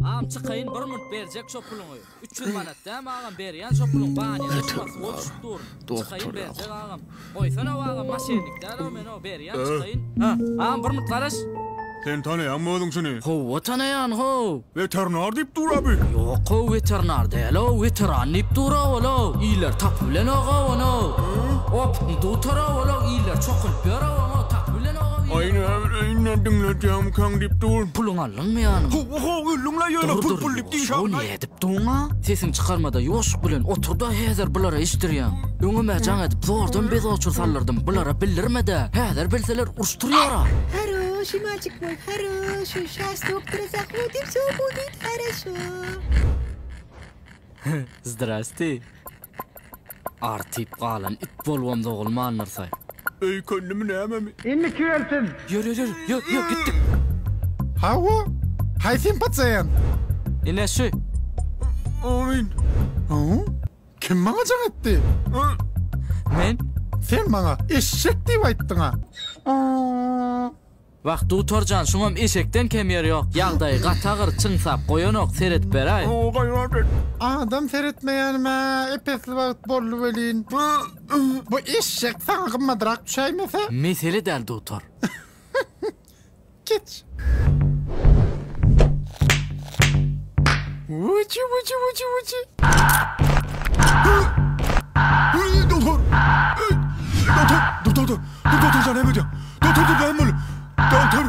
Ağam çıkayın 1 minut berjek şo puluňy. 300 manat däm ağam berýän şo puluň baňa ýetmez. Çıkayın berjek ağam. Goýsana ağam maşenlikler o men o berýän çıkayın. Ha, ağam 1 minut garaş. Sen tanıyanmadın seni. Ho, tanıyan ho. Veterinar deyip dur abi. Yok o veterinar değil o veteran deyip dur o. İyiler tap bilen o no. Hop, doktora o iyiler çokul bera o tap bilen o. Aynen dinleyeceğim kan deyip dur. Pulun alın mı yani? Ho, lungla yana pul deyip değil. O ne edip durma? Sesin çıkarmada yoşuk bilen oturda hazır bulara iştiryan. Öňüme jaň edip zordan bez oçur sallardım. Bulara bildirmede. Hazır bilseler urşturyara. Хороший мальчик мой, хороший. Сейчас доктора заходим, все будет хорошо. Zdrasti. Artip qalan it bolwam dogulma anlarsay. Ey kendimi ne mi? İnni küelsin. Yürü gittik. Hava? Haysin patsayan. Ine şu. Amin. Kim bana can etti? Men Sen bana eşek deyip ayttın ha. Vaqt utorjan şuňam eşekden kemýer ýok. Ýagdaý gatagır çyňsap goýanok seretip beräý. O gayret. Adam seyretmeyenime epesli vakit bollu velin. Bu eşek sana kımmadırak düşeymese? Mesele däl dutor. Geç. Uçu. Doktor sen ne diyor? Doktor ben böyle. Doktor.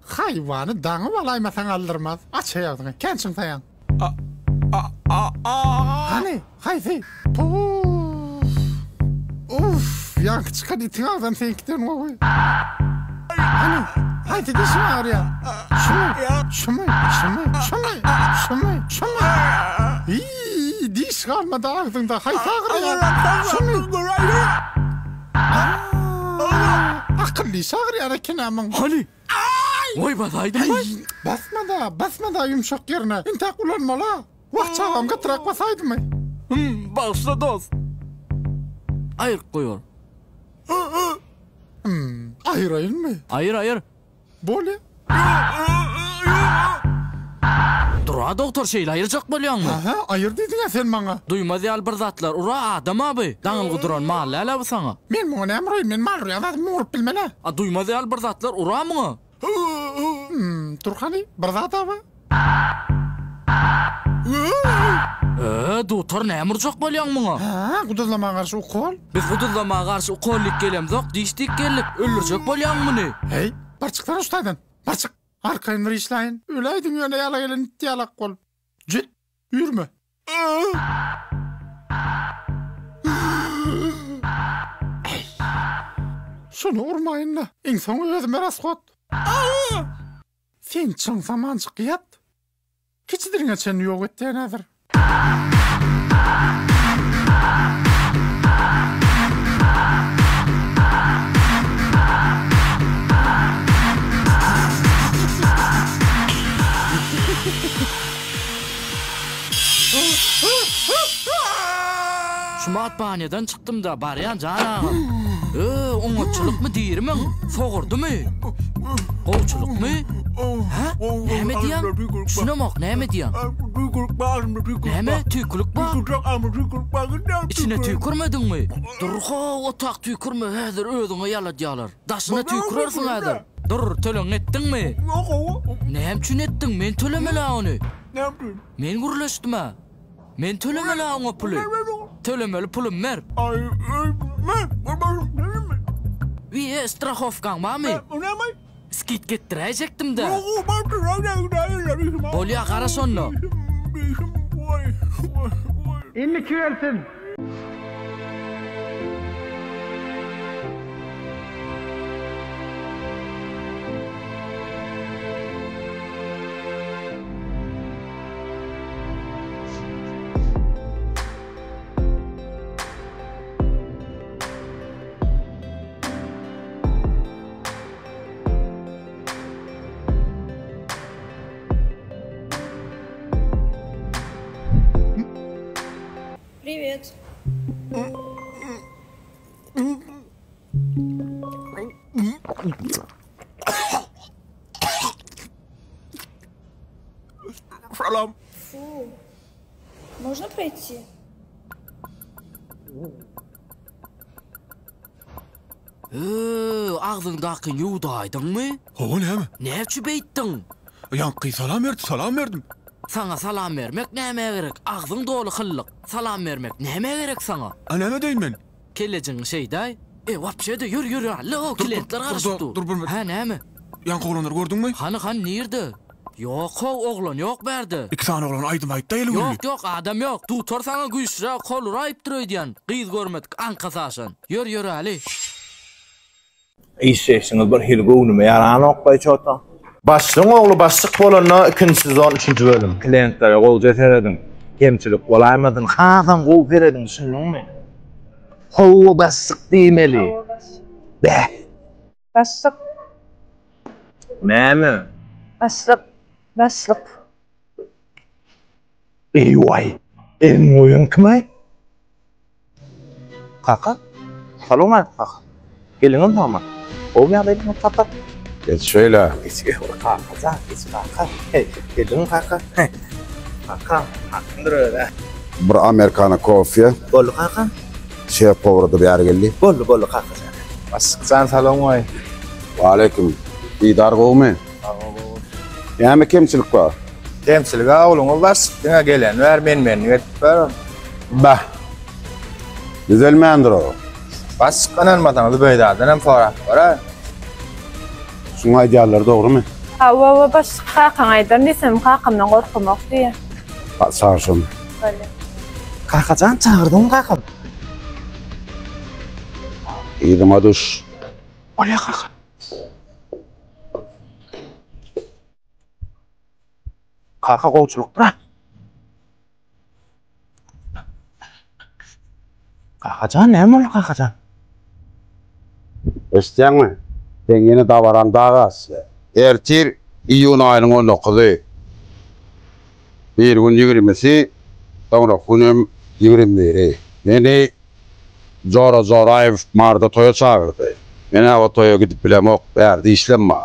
Hayvanı dağı valaymasan aldırmaz. Aç ayağını, kençin sayan. Hani, haydi. Uf, yankı çıkan itin ağzım senkiden o. Hani, haydi dişim ağrıyor. Şunu. İyi, diş kalmadı ağzında, haydi ağrıyor. Şunu. Akıllı iş ağrıyor kenamın. Hani? Oy badaydım Ay, basma da yumuşak yerine. İntak kullanma la. Vah çağamga trak basaydı mı? Başla dost. Ayır koyuyor. Ayırayın mı? Ayır. Böyle. Dura doktor şeyle ayıracak bolýanmy? Aha, ayır dedin ya sen bana. Duymaz ýal bir zatlar. Ura adam abi. Daňyl guduran mahalle ala bu sana. Men bunu emroyum, men mal rüyadatımı olup bilmene. Duymaz ýal bir zatlar. Ura mı? Turkhani, bir zat abi. Doktor näme bolýan muňa? Ha, guduzlama karşı ukol. Biz guduzlama karşı ukollik gelemzok, diştik gelip öldürjek bolýanmy? Hey, barçıktan ustaydın. Barçık. Arkayındır işleyin. Öleydin yöne yala gelen itti yalak kol. Cid, yürüme. Şunu urmayın da. İnsan özüme raskot. Sen çın zaman çıkıyat. Keçidirine çen yok ettiğin hazır. Şu matbahaneden çıktım da baryan canağım. Oňatçylyk mı diýirmeň? Sogurdymy? Gowçylyk mı? Ha? Näme diýen? Şunamak näme diýen? Näme? Tüýkülük bar? İçine tüýkürmediňmi? Durha, otak tüýkürme, häzir özüňe ýaladýalar. Daşyna tüýkürersiň häzir. Dur, töleň etdiňmi? Näme üçin etdiň? Men tölemeli ony. Men gurlaşdyma. Men tölemeli oňa puly. Tölemeli pulum mer. Wie strahofkan mami? Skit getirejekdim de. Bolya garaş onu. İnni küelsin. Привет. Salam. Фу. Можно пройти? Ağzındaki yudaydın mı? O ne mi? Näçe beýtdiň? Yankı salam verdim. Sana salam vermek näme gerek? Ağzın dolu hyllyk. Salam vermek näme gerek sana? Näme deýin men? Kelejin şeyday. Wapşe de yür. Lo klientler garaşdy. Dur, Ha näme? Yankı oğlanları gördün mü? Han nerede? Yok oğlan yok berdi. İki tane oğlan aydın aytta eli gülü. Yok adam yok. Tutar sana güýçre kolu raýyp durýan. Gyz görmedik ankasaşan. Yür Ali. İşeşiniz bir hilgûnumy ýarany okbaý çota. Başlyň ogly başlyk bolanda 2-nji sezon 3-nji bölüm. Klientlere gol jeteredin. Kemçilik bolaýmadyn. Hadan gol beredin, düşündiňmi? Hawa başlyk diýmeli. Bäh. Başlık. Näme? Başlık. Eýway. Elin oýun kime? Kaka? Saloma kaka. Gelin tamam. O ýagdaýda tapat. Geç şöyle. Kaka. Gelin kaka. Kaka. Hakyndyr öyle. Bir Amerikana kofe. Bolly kaka. Şef povrada bir yer geldi. Bolly kaka. Başlyk salam oy. Aleyküm. İdar gowmy? Ýa-me kemçilik bar? Kemçilik awluňa başlyğa gelen wer men etip ber. Bah. Düzelmeýändir o. Başlyk kanalmadan beýdadan hem forak bar. Şuňa aýdýarlar dogrymy? Hawa başlyk hakan aýdan desem hakamdan gorkmak diýe. Saşyn. Böyle. Kakajan çağırdyň kakam. Ýygyma düş. Olya kaka. Kaka gowçuluk bırak. Kakajan näme ol kakajan? Eşitýäňmi? Teňini dawaran dagas. Ertir iýun aýynyň 19-y. Bir gün 20-si, sonra günüm 21-i. Meni Zora Aýew marda toýa çağırdy. Mene o toýa gidip bilemok, berdi işlenme.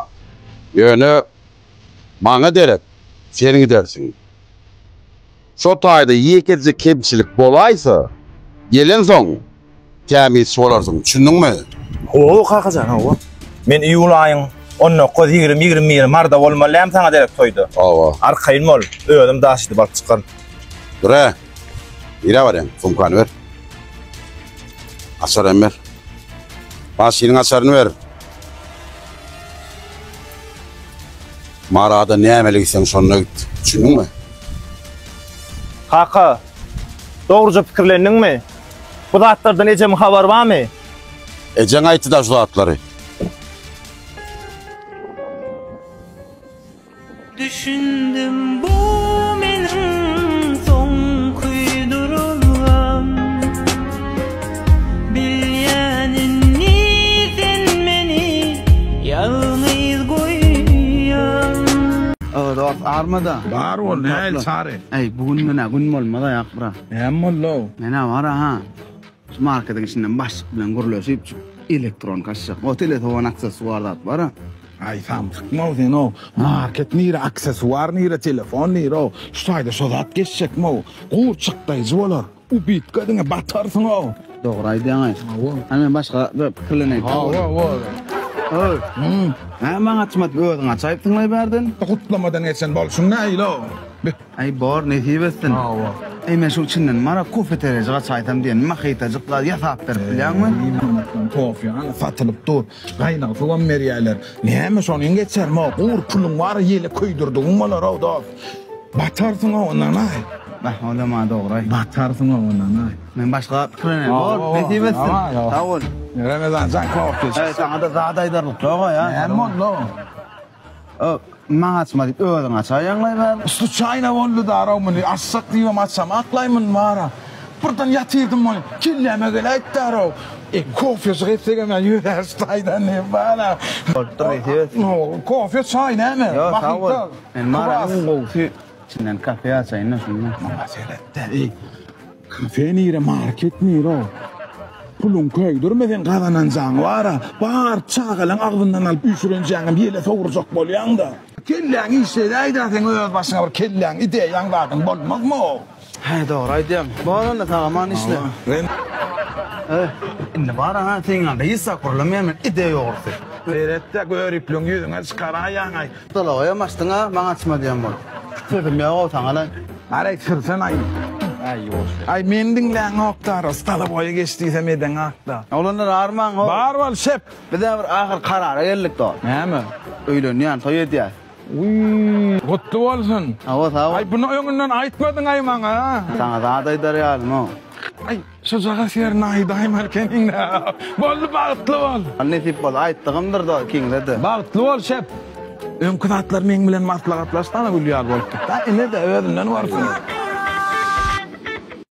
Ýöne maňa derek, sen gidersin. Şo taýda ýekeje kemçilik bolaýsa, gelen soň kämis bolarsyň, düşündiňmi? O kakajan o. Men iýul aýyň 19 20 marda bolmalym saňa derek toýdy. Awa. Arkaýyn bol, öýdüm daşdy bak çykan. Dure. Ira barem, sumkany ver. Açarym ver. Başynyň açaryny ver. Marada nämelik sen şonda git. Düşündiňmi? Kaka. Dogruca pikirlendiňmi? Bu zatlardan ejem habar barmy? Ejen aýtdy da şu zatlary. Düşündüm bu menin son kuydurulgam. Bilýänin sen meni ýalňyz goýýan. Dost armada. Bar ol, näil sary. Ey bugün gün bolmada ýakbıra. Näme lo? Mene var ha. Şu marketin içinden başlyk bilen gurulýaşyp elektron kaçak. O telefon aksesuarlar var ha. Ay samsıkma sen o. Market nire, aksesuar nire, telefon nire o. Şu taýda şo zat geçecek mi o? Gurçykdaýjy bolar. U bitgediňe batarsın o. Dogry aýdýaň. Hemen başga bir pikirlenýär. Oy. Hemen açmat öýdüň açaýp tыңlay berdin. Kutlamadan geçen bolsun näil o. Ay bor netibetsin. Ey men şu içinden mara kofeterejige çaýtam diýen mahytajyklar ýasap berip bilýärmi? Kofe ana satylyp dur. Gaýnaw sowan merýärler. Näme şonuň geçermi o? Gur pulun var ýele köýdirdiň bolar o da. Batarsın o ondan ay. Bah olama dogry. Batarsın o ondan ay. Men başga pikirlenýär. Bor netibetsin. Sag ol. Ramazan sen kofe. Ey sana da zat aýdarlyk ýok ya. Näme lo? O maňa açma diýip öýdüň açaýanlay ber. Ustu çayna boldy da arawmyny açsak diýip açsam aklaýmyn mara. Burdan ýatyrdım ony. Killeme geleýdi araw. Kofe şeýsegem ýürer staýdan ne bana. No, kofe çay näme? Yo, sag ol. Men mara gowy içinden kafe açaýyn şunu. Ey. Kafe nire, market nire o. Pulun köýdürmeden gazananjaň wara. Bar çagalan agdyndan alyp üşürenjaňym ýele sowurjak bolýan da. Kelläň işe aýdasyň öz başyna bir kelläň ideýaň badyň bolmazmy? He doğru aýdýam. Bolan da tagaman işle. Indi bara ha teňe reýsa kurulmaýan ideýa ýokdy. Beretde görüplüň ýüzüňe çykaraýan aý. Dalaýa maşdyňa maňa açma diýen bol. Sözüm ýok taňalan. Aray sırsan aý. Ay mendin lan oktar ustada boyu geçtiyse meden akta. Olanlar arman o. Bar wal şep. Bir de bir ahir karara geldik da. Näme? Öýlenýän toý edýär. Uy, gutlu bolsun. Awa tawa. Ay bunu öňünden aýtmadyň ay maňa. Taňa da aýdarýarmy o? Ay, şu zaga serin aýdaým erkeniňde. Boldy bagtly bol. Annetip bol aýtdygymdyr da kiňledi. Bagtly bol şep. Öňkü zatlar meň bilen maslahatlaşdylar gülýär boldy. Da ine de özünden warsyn.